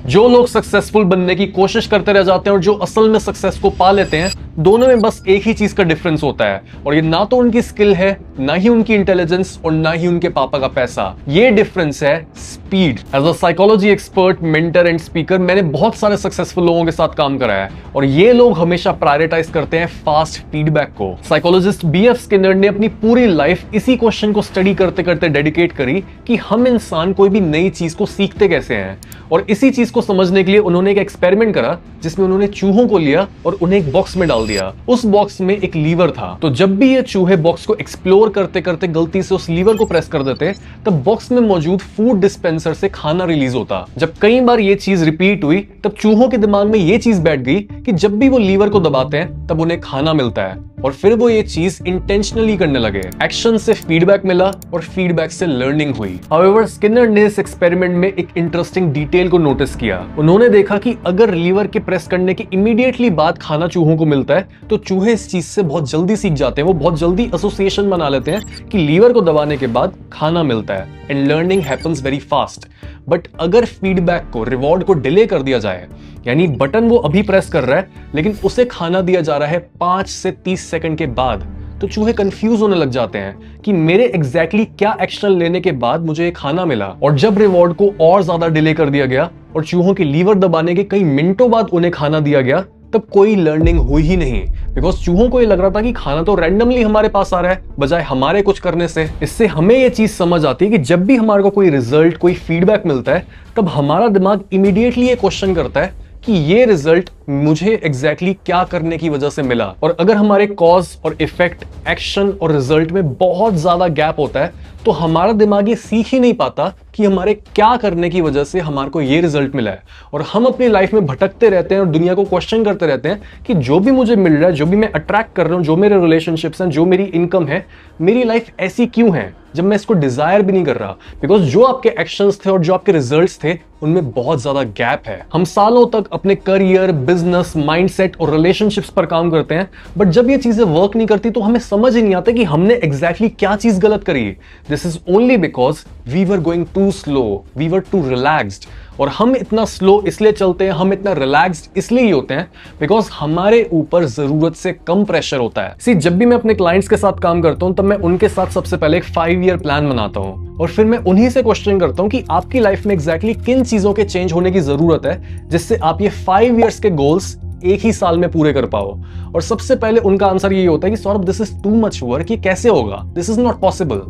जो लोग सक्सेसफुल बनने की कोशिश करते रह जाते हैं और जो असल में सक्सेस को पा लेते हैं, दोनों में बस एक ही चीज का डिफरेंस होता है, और ये ना तो उनकी स्किल है, ना ही उनकी इंटेलिजेंस, और ना ही उनके पापा का पैसा। ये डिफरेंस है speed. As a psychology expert, mentor and speaker, मैंने बहुत सारे सक्सेसफुल लोगों के साथ काम करा है, और ये लोग हमेशा प्रायोरिटाइज करते हैं फास्ट फीडबैक को। साइकोलॉजिस्ट बीएफ स्किनर ने अपनी पूरी लाइफ इसी क्वेश्चन को स्टडी करते करते डेडिकेट करी कि हम इंसान कोई भी नई चीज को सीखते कैसे हैं, और इसी चीज को समझने के लिए उन्होंने एक एक्सपेरिमेंट करा जिसमें उन्होंने चूहों को लिया और उन्हें एक बॉक्स में डाल दिया। उस बॉक्स में एक लीवर था, तो जब भी ये चूहे बॉक्स को एक्सप्लोर करते करते गलती से उस लीवर को प्रेस कर देते, तब बॉक्स में मौजूद फूड डिस्पेंसर से खाना रिलीज होता। जब कई बार ये चीज रिपीट हुई, तब चूहों के दिमाग में ये चीज बैठ गई कि जब भी वो लीवर को दबाते हैं तब उन्हें खाना मिलता है, और फिर वो ये चीज इंटेंशनली करने लगे। एक्शन से फीडबैक मिला और फीडबैक से लर्निंग हुई। हाउएवर, स्किनर ने इस एक्सपेरिमेंट में एक इंटरेस्टिंग डिटेल को नोटिस किया। उन्होंने देखा कि अगर लीवर के प्रेस करने के इमीडिएटली बाद खाना चूहों को मिलता है, तो चूहे इस चीज से बहुत जल्दी सीख जाते हैं। वो बहुत जल्दी एसोसिएशन बना लेते हैं कि लीवर को दबाने के बाद खाना मिलता है, and learning happens very fast. But अगर फीडबैक को, रिवॉर्ड को डिले कर दिया जाए, यानी बटन वो अभी प्रेस कर रहा है लेकिन उसे खाना दिया जा रहा है 5 से 30 सेकंड के बाद, तो चूहे कंफ्यूज होने लग जाते हैं कि मेरे एग्जैक्टली क्या एक्शन लेने के बाद मुझे ये खाना मिला। और जब रिवॉर्ड को और ज्यादा डिले कर दिया गया और चूहों के लीवर दबाने के कई मिनटों बाद उन्हें खाना दिया गया, तब कोई लर्निंग हुई ही नहीं, बिकॉज चूहों को ये लग रहा था कि खाना तो रैंडमली हमारे पास आ रहा है बजाय हमारे कुछ करने से। इससे हमें ये चीज समझ आती है कि जब भी हमारे को कोई रिजल्ट, कोई फीडबैक मिलता है, तब हमारा दिमाग इमीडिएटली ये क्वेश्चन करता है कि ये रिजल्ट मुझे एग्जैक्टली क्या करने की वजह से मिला। और अगर हमारे कॉज और इफेक्ट, एक्शन और रिजल्ट में बहुत ज्यादा गैप होता है, तो हमारा दिमाग ये सीख ही नहीं पाता कि हमारे क्या करने की वजह से हमारे को ये रिजल्ट मिला है। और हम अपनी लाइफ में भटकते रहते हैं और दुनिया को क्वेश्चन करते रहते हैं कि जो भी मुझे मिल रहा है, जो भी मैं अट्रैक्ट कर रहा हूं, जो मेरे रिलेशनशिप्स हैं, जो मेरी इनकम है, मेरी लाइफ ऐसी क्यों है जब मैं इसको डिजायर भी नहीं कर रहा। बिकॉज जो आपके एक्शंस थे और जो आपके रिजल्ट्स थे, उनमें बहुत ज्यादा गैप है। हम सालों तक अपने करियर, बिजनेस, माइंडसेट और रिलेशनशिप्स पर काम करते हैं, बट जब ये चीजें वर्क नहीं करती तो हमें समझ ही नहीं आता कि हमने एग्जैक्टली क्या चीज गलत करी। This is only because we were going too slow, we were too relaxed. और हम इतना स्लो इसलिए चलते हैं, हम इतना रिलैक्स्ड इसलिए ही होते हैं बिकॉज हमारे ऊपर जरूरत से कम प्रेशर होता है। सी, जब भी मैं अपने क्लाइंट्स के साथ काम करता हूं, तब मैं उनके साथ सबसे पहले एक 5 ईयर प्लान बनाता हूं, और फिर मैं उन्हीं से क्वेश्चन करता हूं कि आपकी लाइफ में एग्जैक्टली किन चीजों के चेंज होने की जरूरत है जिससे आप ये 5 ईयर्स के गोल्स एक ही साल में पूरे कर पाओ। और सबसे पहले उनका आंसर ये होता है कि Saurabh, this is too much work, ये कैसे होगा, दिस इज नॉट पॉसिबल।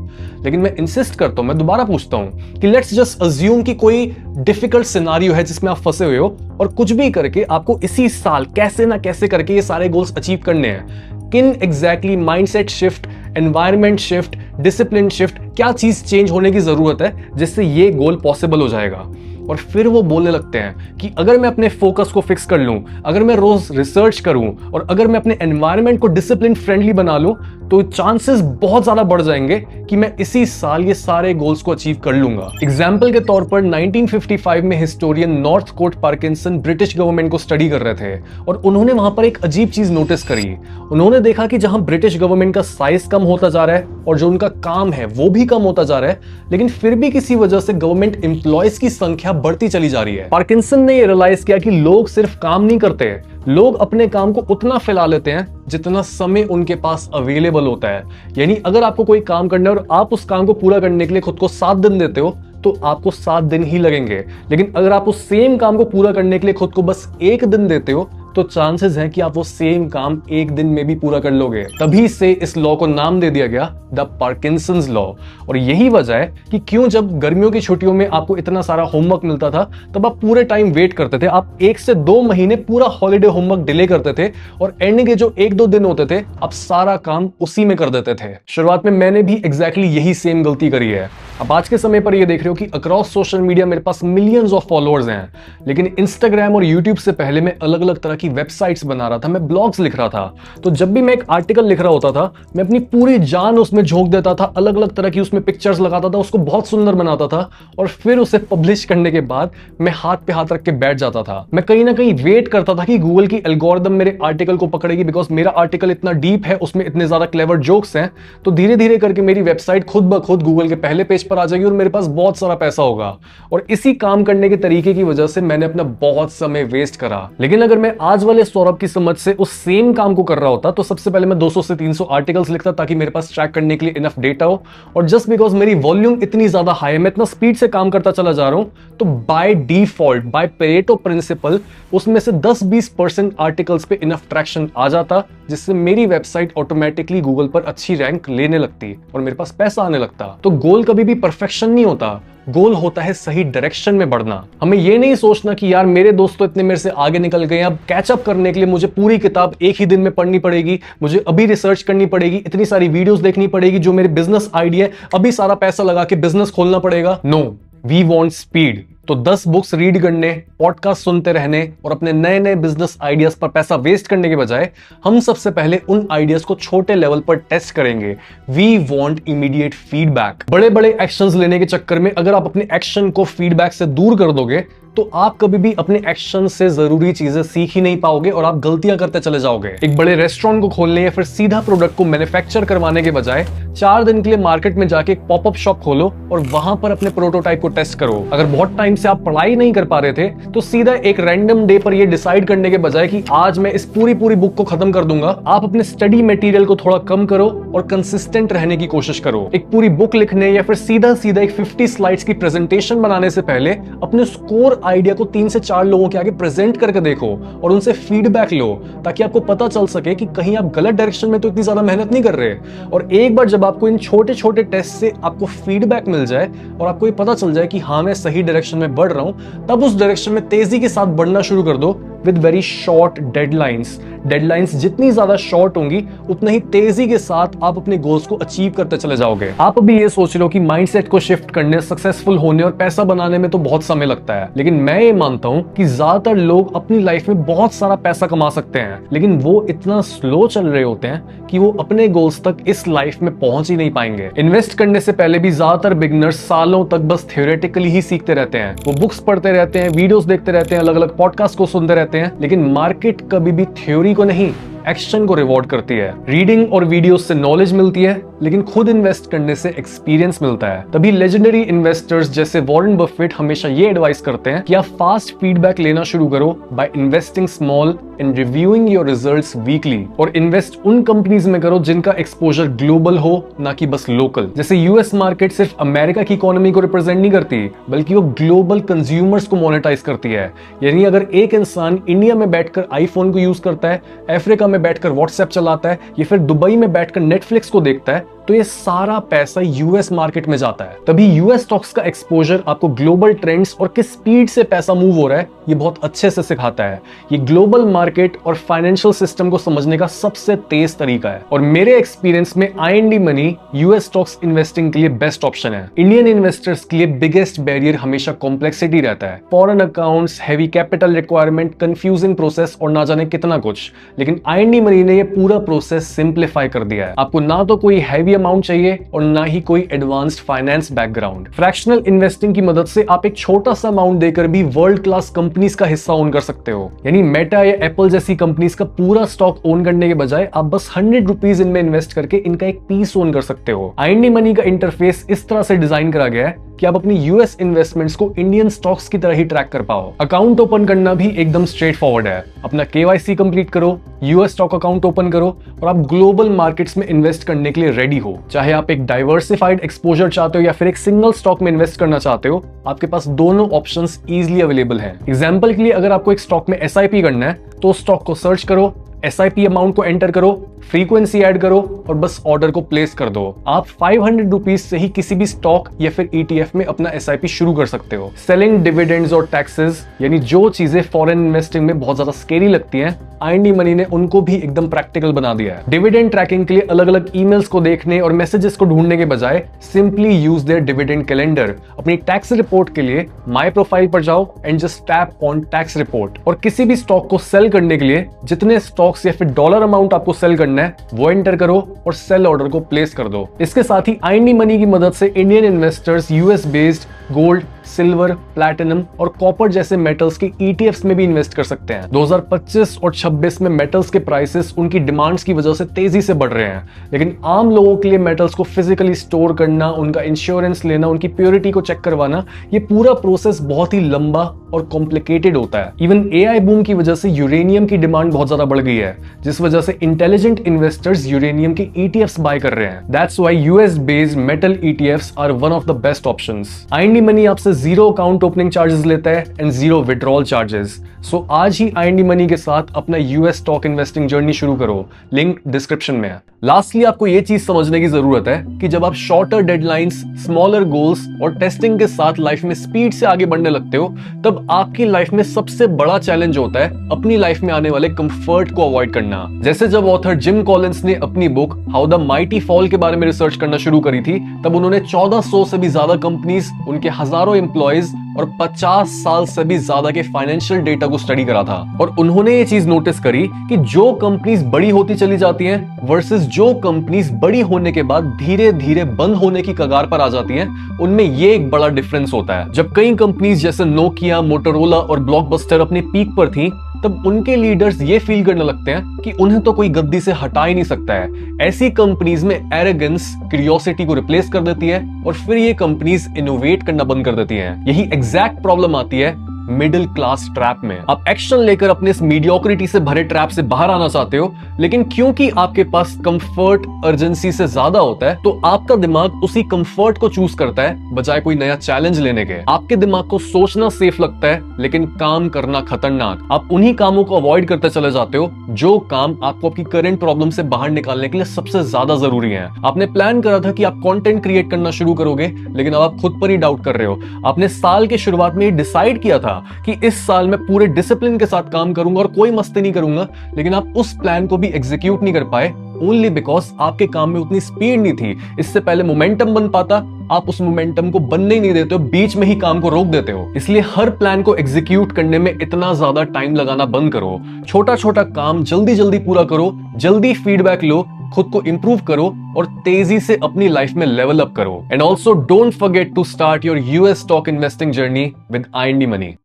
लेकिन मैं इंसिस्ट करता हूं, मैं दोबारा पूछता हूं कि लेट्स जस्ट अज्यूम कि कोई डिफिकल्ट सिनारियो है जिसमें आप फंसे हुए हो, और कुछ भी करके आपको इसी साल कैसे ना कैसे करके ये सारे गोल्स अचीव करने हैं। किन exactly mindset shift, environment shift, discipline shift, क्या चीज चेंज होने की जरूरत है जिससे ये गोल पॉसिबल हो जाएगा। और फिर वो बोलने लगते हैं कि अगर मैं अपने फोकस को फिक्स कर लूं, अगर मैं रोज रिसर्च करूं, और अगर मैं अपने एनवायरनमेंट को डिसिप्लिन फ्रेंडली बना लूं, तो चांसेस बहुत ज्यादा बढ़ जाएंगे कि मैं इसी साल ये सारे गोल्स को अचीव कर लूंगा। एग्जाम्पल के तौर पर 1955 में historian Northcote Parkinson British government को स्टडी कर रहे थे, और उन्होंने वहां पर एक अजीब चीज नोटिस करी। उन्होंने देखा कि जहां ब्रिटिश गवर्नमेंट का साइज कम होता जा रहा है और जो उनका काम है वो भी कम होता जा रहा है, लेकिन फिर भी किसी वजह से गवर्नमेंट एम्प्लॉयज की संख्या बढ़ती चली जा रही है। पार्किंसन ने ये रियलाइज किया कि लोग सिर्फ काम नहीं करते, लोग अपने काम को उतना फैला लेते हैं जितना समय उनके पास अवेलेबल होता है। यानी अगर आपको कोई काम करना है और आप उस काम को पूरा करने के लिए खुद को 7 दिन देते हो, तो आपको 7 दिन ही लगेंगे। लेकिन अगर आप उस सेम काम को पूरा करने के लिए खुद को बस 1 दिन देते हो, तो चांसेस हैं कि आप वो सेम काम 1 दिन में भी पूरा कर लोगे। तभी से इस लॉ को नाम दे दिया गया द पार्किंसंस लॉ। और यही वजह है कि क्यों जब गर्मियों की छुट्टियों में आपको इतना सारा होमवर्क मिलता था, तब आप पूरे टाइम वेट करते थे। आप 1 से 2 महीने पूरा हॉलिडे होमवर्क डिले करते थे, और एंड के जो 1-2 दिन होते थे, आप सारा काम उसी में कर देते थे। शुरुआत में मैंने भी एग्जैक्टली यही सेम गलती करी है। अब आज के समय पर ये देख रहे हो कि अक्रॉस सोशल मीडिया मेरे पास मिलियंस ऑफ फॉलोअर्स हैं, लेकिन इंस्टाग्राम और यूट्यूब से पहले मैं अलग अलग तरह की वेबसाइट्स बना रहा था, मैं ब्लॉग्स लिख रहा था। तो जब भी मैं एक आर्टिकल लिख रहा होता था, मैं अपनी पूरी जान उसमें झोंक देता था, अलग अलग तरह की उसमें पिक्चर्स लगाता था, उसको बहुत सुंदर बनाता था, और फिर उसे पब्लिश करने के बाद मैं हाथ पे हाथ रख के बैठ जाता था। मैं कहीं ना कहीं वेट करता था कि गूगल की एल्गोरिदम मेरे आर्टिकल को पकड़ेगी, बिकॉज मेरा आर्टिकल इतना डीप है, उसमें इतने ज्यादा क्लेवर जोक्स हैं, तो धीरे धीरे करके मेरी वेबसाइट खुद ब खुद गूगल के पहले पेज पर आ जाएगी और मेरे पास बहुत सारा पैसा होगा। और इसी काम करने के तरीके की वजह से मैंने अपना बहुत समय वेस्ट करा। लेकिन अगर मैं आज वाले सौरभ की समझ से उस सेम काम को कर रहा होता तो सबसे पहले मैं 200 से 300 आर्टिकल्स लिखता ताकि मेरे पास ट्रैक करने के लिए इनफ डेटा हो। और जस्ट बिकॉज मेरी वॉल्यूम इतनी ज्यादा हाई है, मैं इतना स्पीड से काम करता चला जा रहा हूं, तो by default, by Pareto principle, उसमें से 10-20% आर्टिकल्स पे इनफ ट्रैक्शन आ जाता, जिससे मेरी वेबसाइट ऑटोमेटिकली गूगल पर अच्छी रैंक लेने लगती और मेरे पास पैसा आने लगता। तो गोल कभी भी परफेक्शन नहीं होता, गोल होता है सही डायरेक्शन में बढ़ना। हमें ये नहीं सोचना कि यार मेरे दोस्त तो इतने मेरे से आगे निकल गए, अब कैचअप करने के लिए मुझे पूरी किताब एक ही दिन में पढ़नी पड़ेगी, मुझे अभी रिसर्च करनी पड़ेगी, इतनी सारी वीडियोस देखनी पड़ेगी, जो मेरे बिजनेस आइडिया है अभी सारा पैसा लगा के बिजनेस खोलना पड़ेगा। No, we want speed. तो 10 बुक्स रीड करने, पॉडकास्ट सुनते रहने और अपने नए नए बिजनेस आइडियाज पर पैसा वेस्ट करने के बजाय हम सबसे पहले उन आइडियाज को छोटे लेवल पर टेस्ट करेंगे। We want immediate feedback. बड़े बड़े एक्शंस लेने के चक्कर में अगर आप अपने एक्शन को फीडबैक से दूर कर दोगे तो आप कभी भी अपने एक्शन से जरूरी चीजें सीख ही नहीं पाओगे और आप गलतियां करते चले जाओगे। एक बड़े रेस्टोरेंट को खोलने या फिर सीधा प्रोडक्ट को मैन्युफैक्चर करवाने के बजाय 4 दिन के लिए मार्केट में जाके एक पॉपअप शॉप खोलो और वहां पर अपने प्रोटोटाइप को टेस्ट करो। अगर बहुत टाइम से आप पढ़ाई नहीं कर पा रहे थे तो सीधा एक रैंडम डे पर ये डिसाइड करने के बजाय कि आज मैं इस पूरी बुक को खत्म कर दूंगा, आप अपने स्टडी मटेरियल को थोड़ा कम करो और कंसिस्टेंट रहने की कोशिश करो। एक पूरी बुक लिखने या फिर सीधा एक 50 स्लाइड्स की प्रेजेंटेशन बनाने से पहले अपने स्कोर आइडिया को 3 से 4 लोगों के आगे प्रेजेंट करके देखो और उनसे फीडबैक लो, ताकि आपको पता चल सके कि कहीं आप गलत डायरेक्शन में तो इतनी ज्यादा मेहनत नहीं कर रहे। और एक बार जब आपको इन छोटे छोटे टेस्ट से आपको फीडबैक मिल जाए और आपको ये पता चल जाए कि हाँ मैं सही डायरेक्शन में बढ़ रहा हूं, तब उस डायरेक्शन में तेजी के साथ बढ़ना शुरू कर दो with very short deadlines. Deadlines जितनी ज्यादा शॉर्ट होंगी उतना ही तेजी के साथ आप अपने गोल्स को अचीव करते चले जाओगे। आप अभी ये सोच लो कि माइंडसेट को शिफ्ट करने, सक्सेसफुल होने और पैसा बनाने में तो बहुत समय लगता है, लेकिन मैं ये मानता हूं कि ज्यादातर लोग अपनी लाइफ में बहुत सारा पैसा कमा सकते हैं, लेकिन वो इतना स्लो चल रहे होते हैं कि वो अपने गोल्स तक इस लाइफ में पहुंच ही नहीं पाएंगे। इन्वेस्ट करने से पहले भी ज्यादातर बिगिनर्स सालों तक बस थ्योरेटिकली ही सीखते रहते हैं। वो बुक्स पढ़ते रहते हैं, वीडियोस देखते रहते हैं, अलग अलग पॉडकास्ट को सुनते रहते हैं, लेकिन मार्केट कभी भी थ्योरी को नहीं, एक्शन को रिवॉर्ड करती है। रीडिंग और वीडियोस से नॉलेज मिलती है, लेकिन खुद इन्वेस्ट करने से एक्सपीरियंस मिलता है। तभी लेजेंडरी इन्वेस्टर्स जैसे वॉरेन बफेट हमेशा ये एडवाइस करते हैं कि आप फास्ट फीडबैक लेना शुरू करो by investing small and reviewing your results weekly. और इन्वेस्ट उन कंपनीज में करो जिनका एक्सपोजर ग्लोबल हो, ना कि बस लोकल। जैसे यूएस मार्केट सिर्फ अमेरिका की इकोनॉमी को रिप्रेजेंट नहीं करती, बल्कि वो ग्लोबल कंज्यूमर्स को मोनेटाइज करती है। यानी अगर एक इंसान इंडिया में बैठकर आईफोन को यूज करता है, अफ्रीका में बैठकर व्हाट्सएप चलाता है या फिर दुबई में बैठकर नेटफ्लिक्स को देखता है, तो ये सारा पैसा यूएस मार्केट में जाता है। तभी यूएस स्टॉक्स का एक्सपोजर आपको ग्लोबल ट्रेंड्स और किस स्पीड से पैसा मूव हो रहा है ये बहुत अच्छे से सिखाता है। ये ग्लोबल मार्केट और फाइनेंशियल सिस्टम को समझने का सबसे तेज तरीका है। और मेरे एक्सपीरियंस में IND money US stocks investing के लिए बेस्ट ऑप्शन है। इंडियन इन्वेस्टर्स के लिए बिगेस्ट बैरियर हमेशा कॉम्प्लेक्सिटी रहता है, foreign accounts, heavy capital requirement, confusing process और ना जाने कितना कुछ। लेकिन IND मनी ने ये पूरा प्रोसेस सिंप्लीफाई कर दिया है। आपको ना तो कोई हैवी अमाउंट चाहिए और ना ही कोई advanced finance background. Fractional investing की मदद से आप एक छोटा सा अमाउंट देकर भी वर्ल्ड क्लास कंपनीज का हिस्सा ओन कर सकते हो। यानी मेटा या एप्पल जैसी कंपनीज का पूरा स्टॉक ओन करने के बजाय आप बस 100 रुपीज इनमें इन्वेस्ट करके इनका एक पीस ओन कर सकते हो। IND मनी का इंटरफेस इस तरह से डिजाइन करा गया है कि आप अपनी यूएस इन्वेस्टमेंट्स को इंडियन स्टॉक्स की तरह ही ट्रैक कर पाओ। अकाउंट ओपन करना भी एकदम स्ट्रेट फॉरवर्ड है। अपना KYC कंप्लीट करो, यूएस स्टॉक अकाउंट ओपन करो और आप ग्लोबल मार्केट्स में इन्वेस्ट करने के लिए रेडी हो। चाहे आप एक डाइवर्सिफाइड एक्सपोजर चाहते हो या फिर एक सिंगल स्टॉक में इन्वेस्ट करना चाहते हो, आपके पास दोनों ऑप्शंस इजीली अवेलेबल हैं। एग्जांपल के लिए अगर आपको एक स्टॉक में SIP करना है तो स्टॉक को सर्च करो, SIP अमाउंट को एंटर करो, फ्रीक्वेंसी ऐड करो और बस ऑर्डर को प्लेस कर दो। आप 500 रुपीज से ही किसी भी स्टॉक या फिर ETF में अपना SIP शुरू कर सकते हो। सेलिंग डिविडेंड्स और टैक्सेस, यानी जो चीजें फॉरेन इन्वेस्टिंग में बहुत ज्यादा स्केरी लगती हैं, IND मनी ने उनको भी एकदम प्रैक्टिकल बना दिया है। डिविडेंड ट्रैकिंग के लिए अलग अलग ईमेल्स को देखने और मैसेजेस को ढूंढने के बजाय simply use their dividend calendar. अपनी टैक्स रिपोर्ट के लिए माई प्रोफाइल पर जाओ and just tap on tax report. और किसी भी स्टॉक को सेल करने के लिए जितने स्टॉक्स या फिर डॉलर अमाउंट आपको सेल करना है वो एंटर करो और सेल ऑर्डर को प्लेस कर दो। इसके साथ ही IND मनी की मदद से Indian investors US based gold, silver, platinum और कॉपर जैसे मेटल्स के ईटीएफ्स में भी इन्वेस्ट कर सकते हैं। 2025 और 26 में मेटल्स के प्राइसेस उनकी डिमांड्स की वजह से तेजी से बढ़ रहे हैं, लेकिन आम लोगों के लिए मेटल्स को फिजिकली स्टोर करना, उनका इंश्योरेंस लेना, उनकी प्योरिटी को चेक करवाना, ये पूरा प्रोसेस बहुत ही लंबा और कॉम्प्लिकेटेड होता है। इवन एआई बूम की वजह से यूरेनियम की डिमांड बहुत ज्यादा बढ़ गई है, जिस वजह से इंटेलिजेंट इन्वेस्टर्स यूरेनियम के ईटीएफ्स बाय कर रहे हैं। That's why US based metal ETFs are one of the best options. IND money आपसे 0 अकाउंट ओपनिंग चार्जेस लेता है एंड 0 विड्रॉल चार्जेस। सो आज ही आईएनडी मनी के साथ अपना यूएस स्टॉक इन्वेस्टिंग जर्नी शुरू करो, लिंक डिस्क्रिप्शन में है। लास्टली आपको यह चीज समझने की जरूरत है कि जब आप शॉर्टर डेडलाइंस, स्मॉलर गोल्स और टेस्टिंग के साथ लाइफ में स्पीड से आगे बढ़ने लगते हो, तब आपकी लाइफ में सबसे बड़ा चैलेंज होता है अपनी लाइफ में आने वाले कंफर्ट को अवॉइड करना। जैसे जब ऑथर जिम कॉलिंस ने अपनी book how the mighty fall के बारे में रिसर्च करना शुरू करी थी, तब उन्होंने 1400 से भी ज्यादा कंपनीज, उनके हजारों एम्प्लॉयज और 50 साल से भी ज्यादा के फाइनेंशियल डेटा को स्टडी करा था। और उन्होंने ये चीज नोटिस करी कि जो कंपनीज बड़ी होती चली जाती हैं वर्सेस जो कंपनीज बड़ी होने के बाद धीरे धीरे बंद होने की कगार पर आ जाती हैं, उनमें ये एक बड़ा डिफरेंस होता है। जब कई कंपनीज जैसे नोकिया, मोटोरोला और ब्लॉकबस्टर अपनी पीक पर थी, तब उनके लीडर्स ये फील करने लगते हैं कि उन्हें तो कोई गद्दी से हटा ही नहीं सकता है। ऐसी कंपनीज में एरोगेंस क्यूरियोसिटी को रिप्लेस कर देती है और फिर ये कंपनीज इनोवेट करना बंद कर देती हैं। यही एग्जैक्ट प्रॉब्लम आती है मिडिल क्लास ट्रैप में। आप एक्शन लेकर अपने इस मीडियोक्रिटी से भरे ट्रैप से बाहर आना चाहते हो, लेकिन क्योंकि आपके पास कंफर्ट अर्जेंसी से ज्यादा होता है, तो आपका दिमाग उसी कंफर्ट को चूज करता है बजाय कोई नया चैलेंज लेने के। आपके दिमाग को सोचना सेफ लगता है, लेकिन काम करना खतरनाक। आप उन्हीं कामों को अवॉइड करते चले जाते हो जो काम आपको आपकी करंट प्रॉब्लम से बाहर निकालने के लिए सबसे ज्यादा जरूरी है। आपने प्लान करा था कि आप कंटेंट क्रिएट करना शुरू करोगे, लेकिन अब आप खुद पर ही डाउट कर रहे हो। आपने साल के शुरुआत में डिसाइड किया था कि इस साल मैं पूरे डिसिप्लिन के साथ काम करूंगा और कोई मस्ती नहीं करूंगा, लेकिन आप उस प्लान को भी एग्जीक्यूट नहीं कर पाए ओनली बिकॉज आपके काम में उतनी स्पीड नहीं थी। इससे पहले मोमेंटम बन पाता, आप उस मोमेंटम को बनने ही नहीं देते हो, बीच में ही काम को रोक देते हो। इसलिए हर प्लान को एग्जीक्यूट करने में इतना ज्यादा टाइम लगाना बंद करो। छोटा छोटा काम जल्दी जल्दी पूरा करो, जल्दी फीडबैक लो, खुद को इंप्रूव करो और तेजी से अपनी लाइफ में लेवल अप करो। And also don't forget to start your US stock investing journey with IND money.